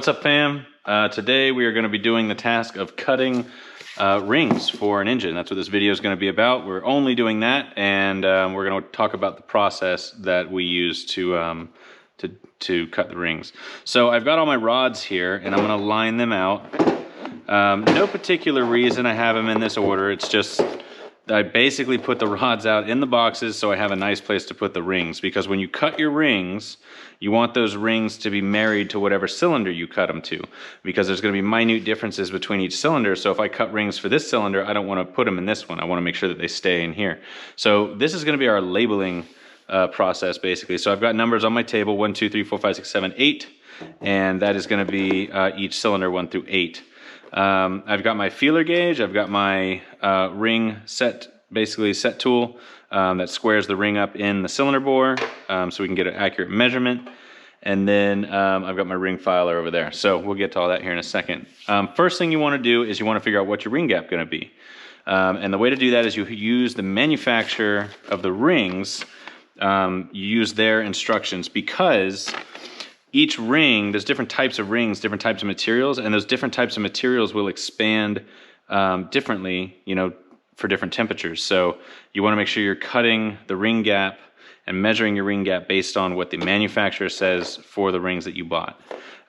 What's up, fam? Today we are going to be doing the task of cutting rings for an engine. That's what this video is going to be about. We're only doing that, and we're going to talk about the process that we use to cut the rings. So I've got all my rods here, and I'm going to line them out. No particular reason I have them in this order. It's just I basically put the rods out in the boxes so I have a nice place to put the rings, because when you cut your rings, you want those rings to be married to whatever cylinder you cut them to, because there's going to be minute differences between each cylinder. So if I cut rings for this cylinder, I don't want to put them in this one. I want to make sure that they stay in here. So this is going to be our labeling process, basically. So I've got numbers on my table, 1, 2, 3, 4, 5, 6, 7, 8, and that is going to be each cylinder 1 through 8. I've got my feeler gauge, I've got my ring set, basically set tool that squares the ring up in the cylinder bore so we can get an accurate measurement. And then I've got my ring filer over there. So we'll get to all that here in a second. First thing you want to do is you want to figure out what your ring gap is going to be. And the way to do that is you use the manufacturer of the rings, you use their instructions, because each ring, there's different types of rings, different types of materials, and those different types of materials will expand differently, you know, for different temperatures. So you want to make sure you're cutting the ring gap and measuring your ring gap based on what the manufacturer says for the rings that you bought.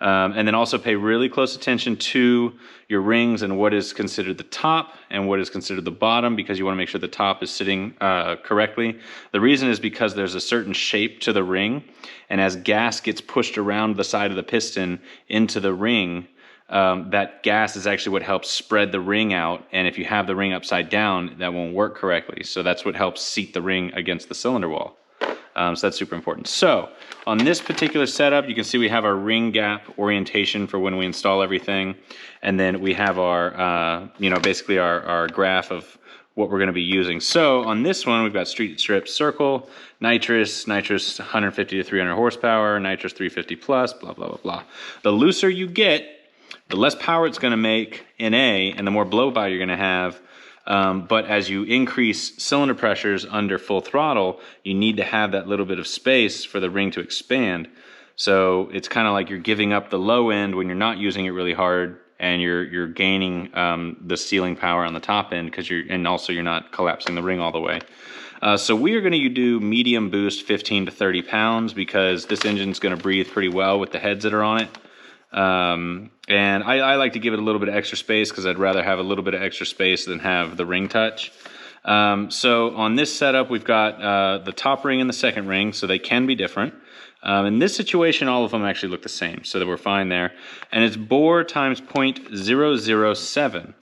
And then also pay really close attention to your rings and what is considered the top and what is considered the bottom, because you want to make sure the top is sitting correctly. The reason is because there's a certain shape to the ring, and as gas gets pushed around the side of the piston into the ring, that gas is actually what helps spread the ring out, and if you have the ring upside down, that won't work correctly. So that's what helps seat the ring against the cylinder wall. So that's super important. So on this particular setup, you can see we have our ring gap orientation for when we install everything, and then we have our, basically our graph of what we're going to be using. So on this one, we've got street strip circle, nitrous 150 to 300 horsepower, nitrous 350 plus, blah, blah, blah, blah. The looser you get, the less power it's going to make in A, and the more blow-by you're going to have. But as you increase cylinder pressures under full throttle, you need to have that little bit of space for the ring to expand. So it's kind of like you're giving up the low end when you're not using it really hard, and you're gaining the sealing power on the top end, because and also you're not collapsing the ring all the way. So we are going to do medium boost, 15 to 30 pounds, because this engine's going to breathe pretty well with the heads that are on it. And I like to give it a little bit of extra space, because I'd rather have a little bit of extra space than have the ring touch. So on this setup, we've got the top ring and the second ring, so they can be different. In this situation, all of them actually look the same, so that we're fine there. And it's bore times 0.007.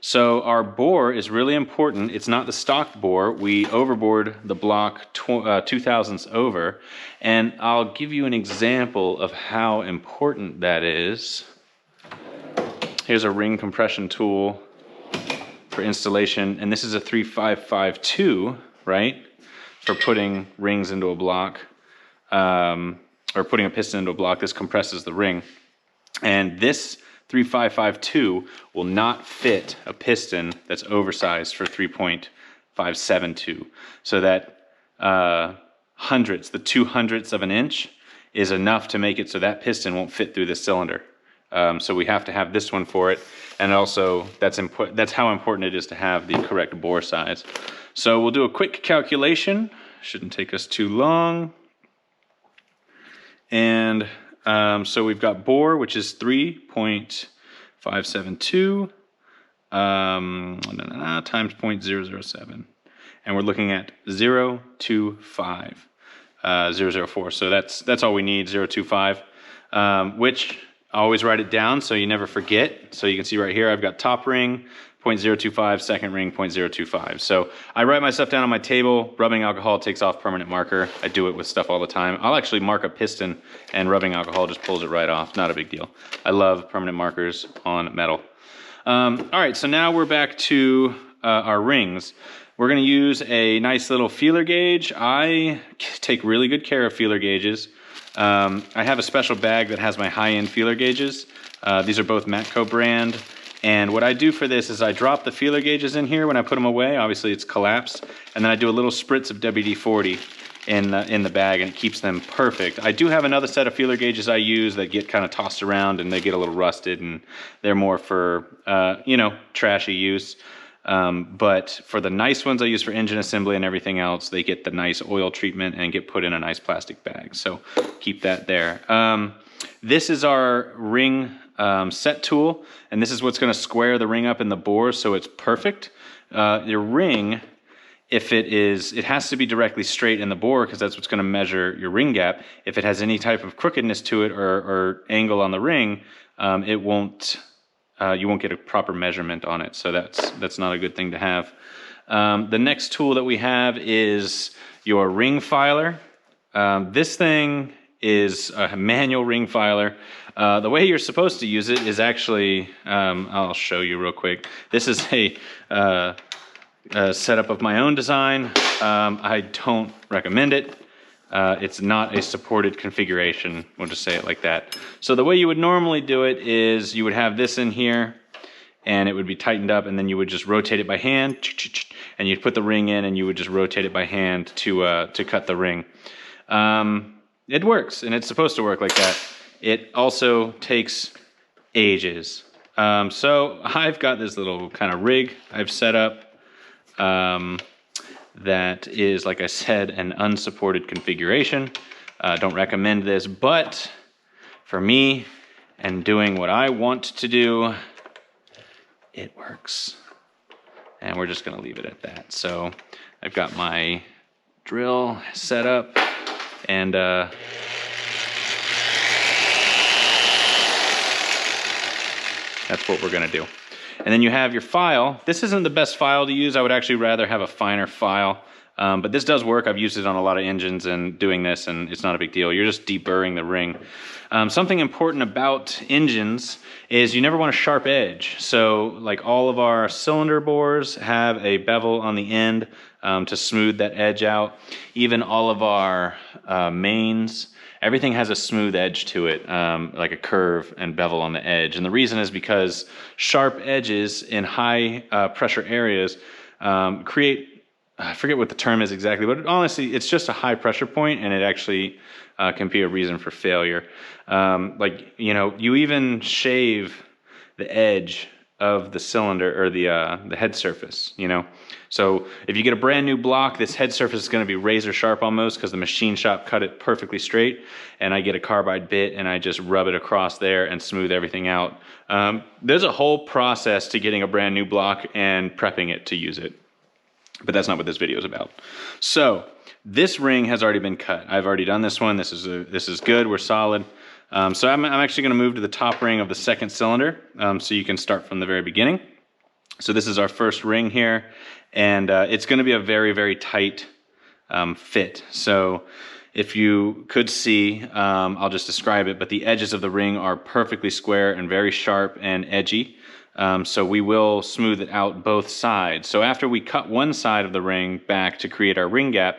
So our bore is really important. It's not the stock bore. We overbored the block 2 thousandths over. And I'll give you an example of how important that is. Here's a ring compression tool for installation. And this is a 3552, right? For putting rings into a block, or putting a piston into a block. This compresses the ring. And this 3552 will not fit a piston that's oversized for 3.572. So that the 2/100ths of an inch is enough to make it so that piston won't fit through this cylinder. So we have to have this one for it, and also that's how important it is to have the correct bore size. So we'll do a quick calculation. Shouldn't take us too long. And so we've got bore, which is 3.572 times 0.007. And we're looking at 0.25, 004. So that's all we need, 0.25, which I always write it down so you never forget. So you can see right here, I've got top ring, 0.025, second ring, 0.025. So I write my stuff down on my table. Rubbing alcohol takes off permanent marker. I do it with stuff all the time. I'll actually mark a piston, and rubbing alcohol just pulls it right off. Not a big deal. I love permanent markers on metal. All right, so now we're back to our rings. We're going to use a nice little feeler gauge. I take really good care of feeler gauges. I have a special bag that has my high-end feeler gauges. These are both Matco brand. And what I do for this is I drop the feeler gauges in here when I put them away. Obviously it's collapsed. And then I do a little spritz of WD-40 in the bag, and it keeps them perfect. I do have another set of feeler gauges I use that get kind of tossed around and they get a little rusted, and they're more for you know, trashy use. But for the nice ones I use for engine assembly and everything else, they get the nice oil treatment and get put in a nice plastic bag. So keep that there. This is our ring set tool, and this is what's going to square the ring up in the bore so it's perfect. Your ring, if it has to be directly straight in the bore because that's what's going to measure your ring gap. If it has any type of crookedness to it or angle on the ring, it won't. You won't get a proper measurement on it, so that's not a good thing to have. The next tool that we have is your ring filer. This thing is a manual ring filer. The way you're supposed to use it is actually, I'll show you real quick. This is a setup of my own design. I don't recommend it. It's not a supported configuration, we'll just say it like that. So the way you would normally do it is you would have this in here and it would be tightened up, and then you would just rotate it by hand, and you'd put the ring in and you would just rotate it by hand to cut the ring. It works, and it's supposed to work like that. It also takes ages. So I've got this little kind of rig I've set up. That is, like I said, an unsupported configuration. Don't recommend this, but for me and doing what I want to do, it works. And we're just gonna leave it at that. So I've got my drill set up, and that's what we're gonna do. And then you have your file. This isn't the best file to use. I would actually rather have a finer file, but this does work. I've used it on a lot of engines and doing this, and it's not a big deal. You're just deburring the ring. Something important about engines is you never want a sharp edge. So like all of our cylinder bores have a bevel on the end to smooth that edge out. Even all of our mains, everything has a smooth edge to it, like a curve and bevel on the edge. And the reason is because sharp edges in high pressure areas create, I forget what the term is exactly, but honestly, it's just a high pressure point, and it actually can be a reason for failure. Like, you know, you even shave the edge of the cylinder or the head surface, you know. So if you get a brand new block, this head surface is going to be razor sharp almost because the machine shop cut it perfectly straight, and I get a carbide bit and I just rub it across there and smooth everything out. There's a whole process to getting a brand new block and prepping it to use it, but that's not what this video is about. So this ring has already been cut. I've already done this one. This is good. We're solid. So I'm actually going to move to the top ring of the second cylinder, so you can start from the very beginning. So this is our first ring here, and it's going to be a very, very tight fit. So if you could see, I'll just describe it, but the edges of the ring are perfectly square and very sharp and edgy. So we will smooth it out both sides. So after we cut one side of the ring back to create our ring gap,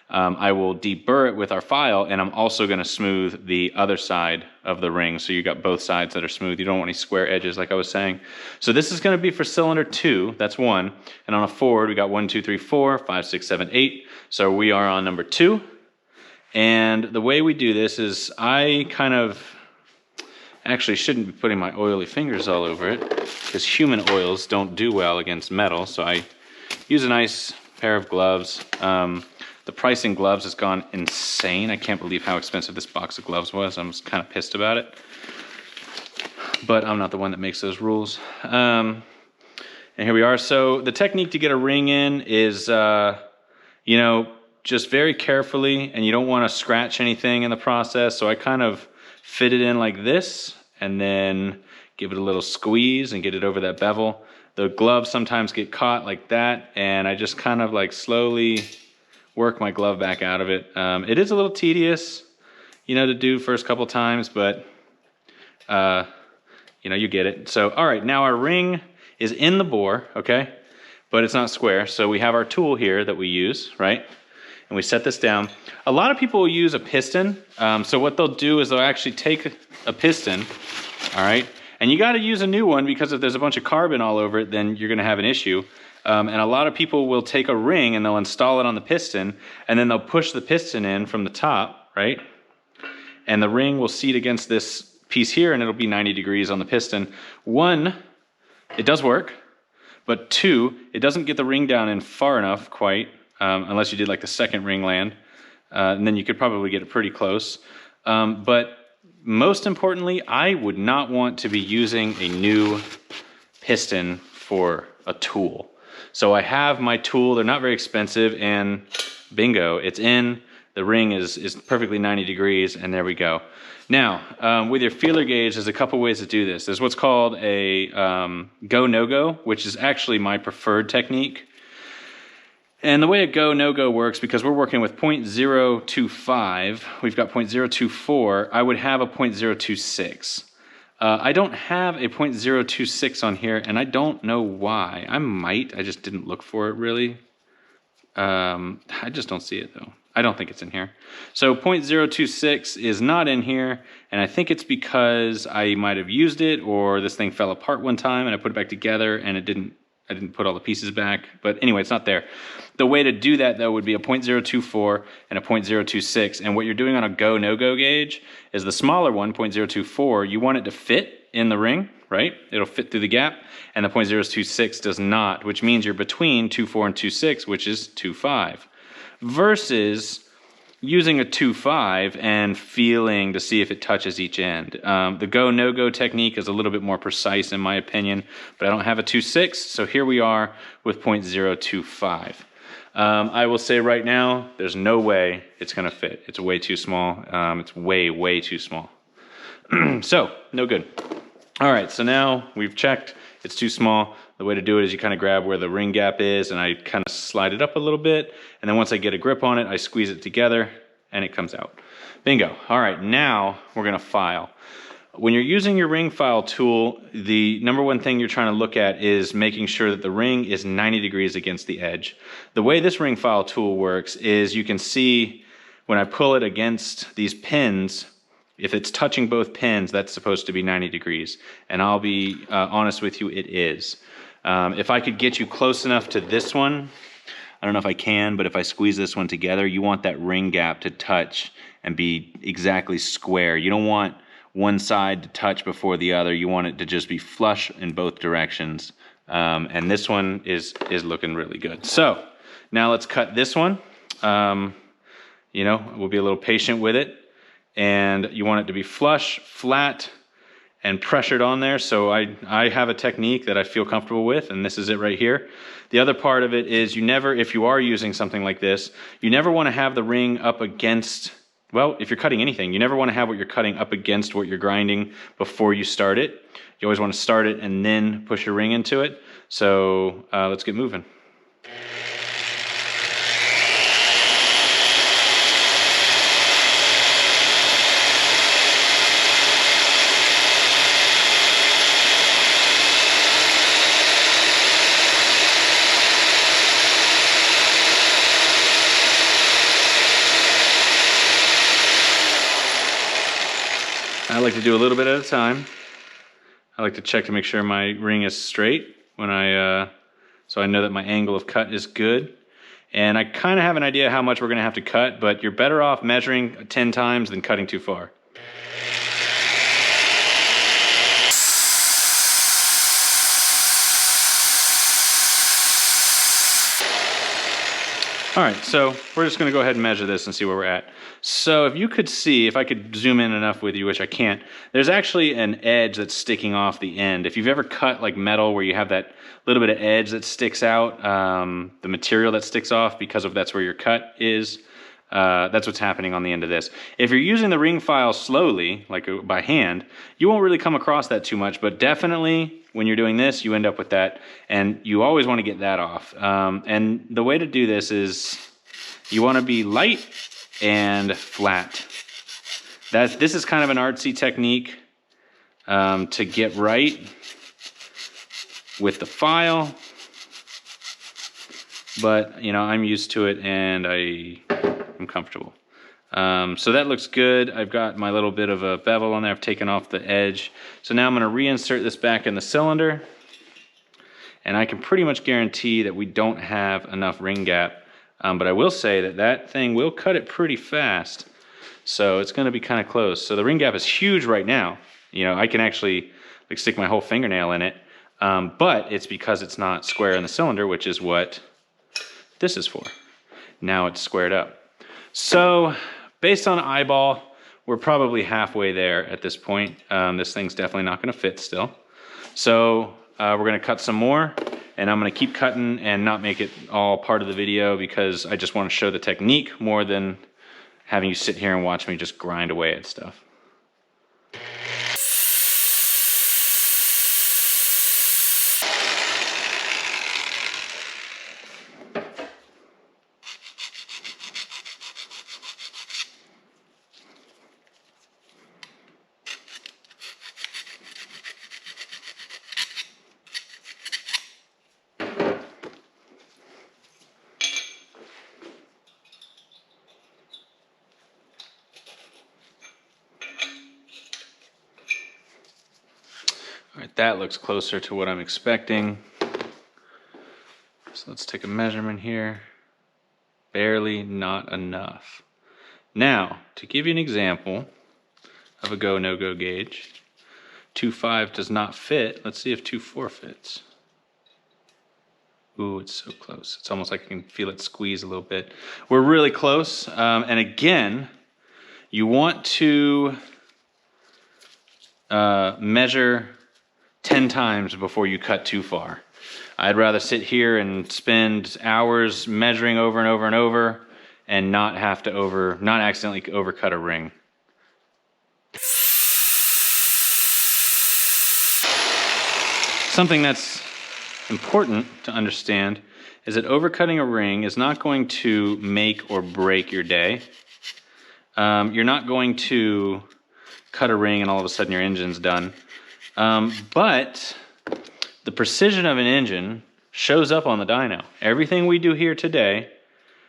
I will deburr it with our file, and I'm also going to smooth the other side of the ring. So you got both sides that are smooth. You don't want any square edges, like I was saying. So this is going to be for cylinder 2. That's 1. And on a Ford, we got 1, 2, 3, 4, 5, 6, 7, 8. So we are on number 2. And the way we do this is I kind of actually shouldn't be putting my oily fingers all over it, because human oils don't do well against metal. So I use a nice pair of gloves. The price in gloves has gone insane. I can't believe how expensive this box of gloves was. I'm just kind of pissed about it. But I'm not the one that makes those rules. And here we are. So the technique to get a ring in is, you know, just very carefully, and you don't want to scratch anything in the process. So I kind of fit it in like this, and then give it a little squeeze and get it over that bevel. The gloves sometimes get caught like that, and I just kind of like slowly work my glove back out of it. It is a little tedious, you know, to do first couple times, but you know, you get it. So, all right, now our ring is in the bore, okay? But it's not square, so we have our tool here that we use, right? And we set this down. A lot of people will use a piston. So what they'll do is they'll actually take a piston, all right? And you gotta use a new one, because if there's a bunch of carbon all over it, then you're gonna have an issue. And a lot of people will take a ring and they'll install it on the piston, and then they'll push the piston in from the top, right? And the ring will seat against this piece here, and it'll be 90 degrees on the piston. One, it does work, but two, it doesn't get the ring down in far enough quite, unless you did like the second ring land, and then you could probably get it pretty close. But most importantly, I would not want to be using a new piston for a tool. So I have my tool, they're not very expensive, and bingo, it's in. The ring is perfectly 90 degrees, and there we go. Now, with your feeler gauge, there's a couple ways to do this. There's what's called a go, no-go, which is actually my preferred technique. And the way a go, no-go works, because we're working with 0.025, we've got 0.024, I would have a 0.026. I don't have a 0.026 on here, and I don't know why. I just didn't look for it really. I just don't see it though. I don't think it's in here. So 0.026 is not in here, and I think it's because I might have used it, or this thing fell apart one time and I put it back together and I didn't put all the pieces back. But anyway, it's not there. The way to do that though would be a 0.024 and a 0.026. And what you're doing on a go, no-go gauge is the smaller one, 0.024, you want it to fit in the ring, right? It'll fit through the gap, and the 0.026 does not, which means you're between 2.4 and 2.6, which is 2.5. Versus using a 2.5 and feeling to see if it touches each end. The go, no-go technique is a little bit more precise in my opinion, but I don't have a 2.6, so here we are with 0.025. I will say right now, there's no way it's gonna fit. It's way too small. It's way, way too small. So, no good. All right, so now we've checked, it's too small. The way to do it is you kind of grab where the ring gap is, and I kind of slide it up a little bit, and then once I get a grip on it, I squeeze it together, and it comes out. Bingo. All right, now we're gonna file. When you're using your ring file tool, the number one thing you're trying to look at is making sure that the ring is 90 degrees against the edge. The way this ring file tool works is you can see when I pull it against these pins, if it's touching both pins, that's supposed to be 90 degrees. And I'll be honest with you, it is. If I could get you close enough to this one, I don't know if I can, but if I squeeze this one together, you want that ring gap to touch and be exactly square. You don't want one side to touch before the other. You want it to just be flush in both directions. And this one is looking really good. So now let's cut this one. You know, we'll be a little patient with it. And you want it to be flush, flat, and pressured on there. So I have a technique that I feel comfortable with, and this is it right here. The other part of it is you never, if you are using something like this, you never want to have the ring up against, well, if you're cutting anything, you never want to have what you're cutting up against what you're grinding before you start it. You always want to start it and then push your ring into it. So let's get moving. I like to do a little bit at a time. I like to check to make sure my ring is straight when so I know that my angle of cut is good. And I kind of have an idea how much we're gonna have to cut, but you're better off measuring 10 times than cutting too far. All right, so we're just gonna go ahead and measure this and see where we're at. So if you could see, if I could zoom in enough with you, which I can't, there's actually an edge that's sticking off the end. If you've ever cut like metal where you have that little bit of edge that sticks out, the material that sticks off because of that's where your cut is, that's what's happening on the end of this. If you're using the ring file slowly, like by hand, you won't really come across that too much, but definitely when you're doing this, you end up with that, and you always want to get that off. And the way to do this is you want to be light and flat. This is kind of an artsy technique to get right with the file, but you know, I'm used to it and I'm comfortable. So that looks good. I've got my little bit of a bevel on there. I've taken off the edge. So now I'm going to reinsert this back in the cylinder. and I can pretty much guarantee that we don't have enough ring gap. But I will say that that thing will cut it pretty fast. So it's going to be kind of close. So the ring gap is huge right now. You know, I can actually like stick my whole fingernail in it. But it's because it's not square in the cylinder, which is what this is for. Now it's squared up. So based on eyeball, we're probably halfway there at this point. This thing's definitely not going to fit still. So we're going to cut some more, and I'm going to keep cutting and not make it all part of the video because I just want to show the technique more than having you sit here and watch me just grind away at stuff. All right, that looks closer to what I'm expecting. So let's take a measurement here. Barely, not enough. Now, to give you an example of a go, no-go gauge, 2.5 does not fit. Let's see if 2.4 fits. Ooh, it's so close. It's almost like I can feel it squeeze a little bit. We're really close. And again, you want to measure 10 times before you cut too far. I'd rather sit here and spend hours measuring over and over and over and not have to not accidentally overcut a ring. Something that's important to understand is that overcutting a ring is not going to make or break your day. You're not going to cut a ring and all of a sudden your engine's done. But the precision of an engine shows up on the dyno. Everything we do here today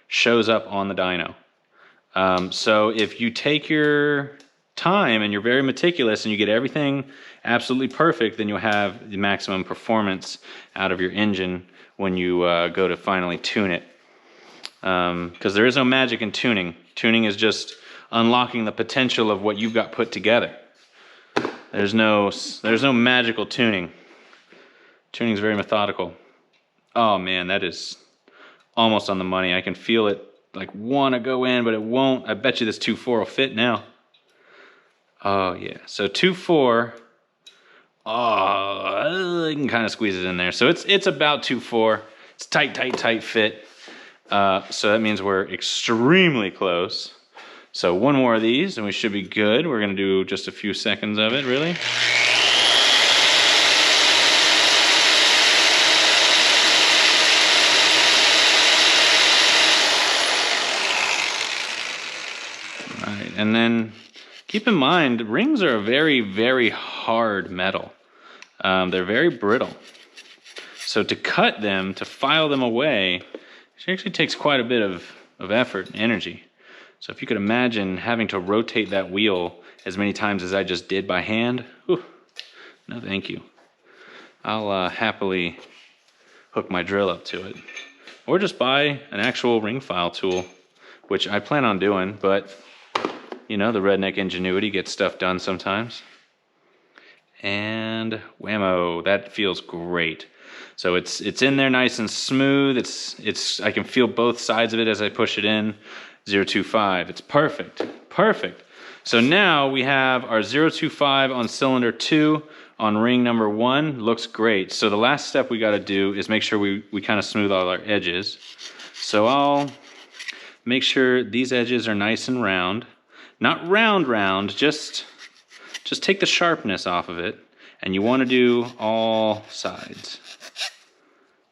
shows up on the dyno. So if you take your time and you're very meticulous and you get everything absolutely perfect, then you'll have the maximum performance out of your engine when you go to finally tune it. Because there is no magic in tuning. Tuning is just unlocking the potential of what you've got put together. There's no magical tuning. Tuning is very methodical. Oh man, that is almost on the money. I can feel it like want to go in, but it won't. I bet you this 2.4 will fit now. Oh yeah, so 2.4. Oh, I can kind of squeeze it in there. So it's about 2.4. It's tight fit. So that means we're extremely close. So one more of these and we should be good. We're gonna do just a few seconds of it, really. All right, and then keep in mind, rings are a very, very hard metal. They're very brittle. So to cut them, to file them away, it actually takes quite a bit of effort and energy. So if you could imagine having to rotate that wheel as many times as I just did by hand, whew, no thank you. I'll happily hook my drill up to it. Or just buy an actual ring file tool, which I plan on doing, but you know, the redneck ingenuity gets stuff done sometimes. And whammo, that feels great. So it's in there nice and smooth. I can feel both sides of it as I push it in. 0.25, it's perfect. So now we have our 0.25 on cylinder 2 on ring number 1. Looks great. So the last step we got to do is make sure we kind of smooth all our edges. So I'll make sure these edges are nice and round. Not round, just take the sharpness off of it, and you want to do all sides.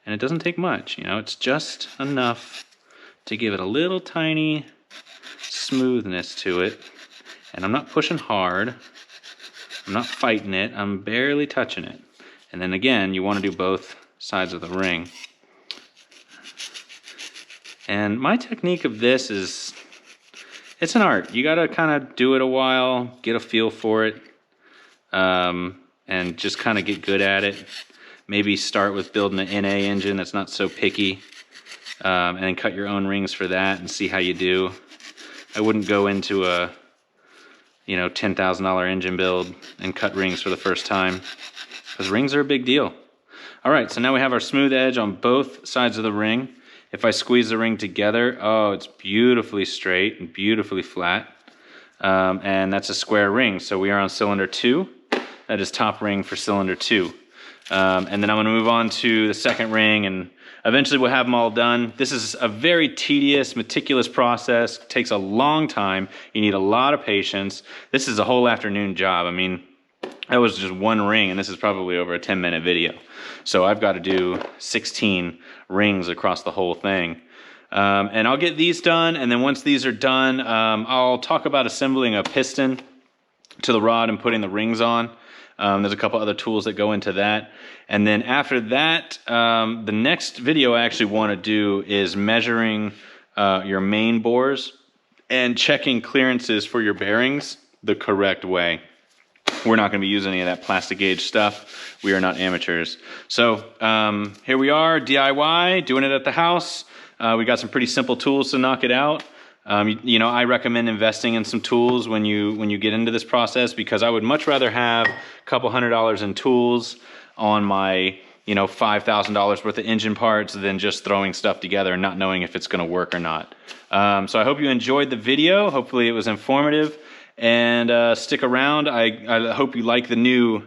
And it doesn't take much, you know, it's just enough to give it a little tiny smoothness to it. And I'm not pushing hard, I'm not fighting it, I'm barely touching it. And then again, you want to do both sides of the ring. And my technique of this is, it's an art. You gotta kind of do it a while, get a feel for it, and just kind of get good at it. maybe start with building an NA engine that's not so picky, and then cut your own rings for that and see how you do. I wouldn't go into a, you know, $10,000 engine build and cut rings for the first time, because rings are a big deal. All right, so now we have our smooth edge on both sides of the ring. If I squeeze the ring together, oh, it's beautifully straight and beautifully flat. And that's a square ring, so we are on cylinder 2. That is top ring for cylinder 2. And then I'm gonna move on to the second ring, and eventually we'll have them all done. This is a very tedious, meticulous process. It takes a long time. You need a lot of patience. This is a whole afternoon job. I mean, that was just one ring, and this is probably over a 10-minute video. So I've got to do 16 rings across the whole thing. And I'll get these done, and then once these are done, I'll talk about assembling a piston to the rod and putting the rings on. There's a couple other tools that go into that. And then after that, the next video I actually want to do is measuring your main bores and checking clearances for your bearings the correct way. We're not going to be using any of that plastic gauge stuff. We are not amateurs. So here we are, DIY, doing it at the house. We got some pretty simple tools to knock it out. You know, I recommend investing in some tools when you get into this process, because I would much rather have a couple $100 in tools on my, you know, $5,000 worth of engine parts than just throwing stuff together and not knowing if it's going to work or not. So I hope you enjoyed the video. Hopefully it was informative, and stick around. I hope you like the new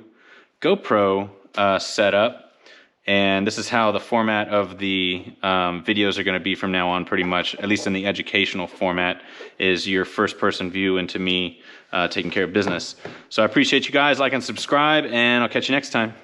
GoPro setup. And this is how the format of the videos are going to be from now on, pretty much, at least in the educational format, is your first-person view into me taking care of business. So I appreciate you guys. Like and subscribe, and I'll catch you next time.